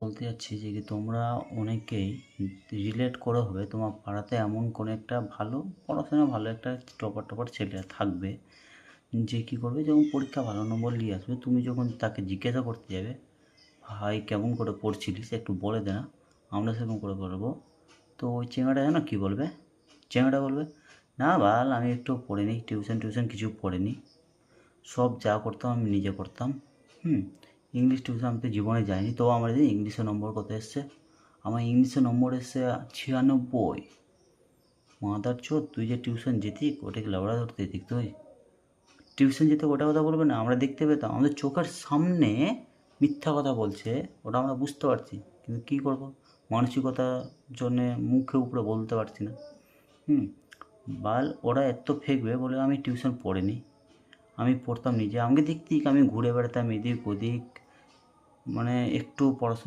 বলতে চাচ্ছি যে কি তোমরা অনেকেই রিলেট করে হবে তোমার পাড়াতে এমন কোনো একটা ভালো পড়াশোনা ভালো একটা টপার ছেলে থাকবে যে কী করবে যখন পরীক্ষা ভালো নম্বর নিয়ে আসবে তুমি যখন তাকে জিজ্ঞাসা করতে যাবে ভাই কেমন করে পড়ছিলিস একটু বলে দে না আমরা সেরকম করে বলবো। তো ওই চেঙ্গাটা জানো কী বলবে? চেঙ্গাটা বলবে না বাল আমি একটু পড়িনি, টিউশন কিছু পড়িনি, সব যা করতাম আমি নিজে করতাম। ইংলিশ টিউশন আমি তো জীবনে যাইনি, তো আমার যে ইংলিশে নম্বর কত এসছে? আমার ইংলিশে নম্বর এসছে 96। মাদার চোদ, তুই যে টিউশন যেতি ওটাকে লাবড়া ধরতে দিক তুই? টিউশন যেতে ওটা কথা বলবে না, আমরা দেখতে পেতাম আমাদের চোখের সামনে মিথ্যা কথা বলছে, ওটা আমরা বুঝতে পারছি, কিন্তু কী করবো, মানসিকতার জন্যে মুখে উপরে বলতে পারছি না। বাল ওরা এত ফেকবে বলে আমি টিউশন পড়িনি, আমি পড়তাম নিজে, আমাকে দেখতি আমি ঘুরে বেড়াতাম এদিক ওদিক, মানে একটু পড়াশোনা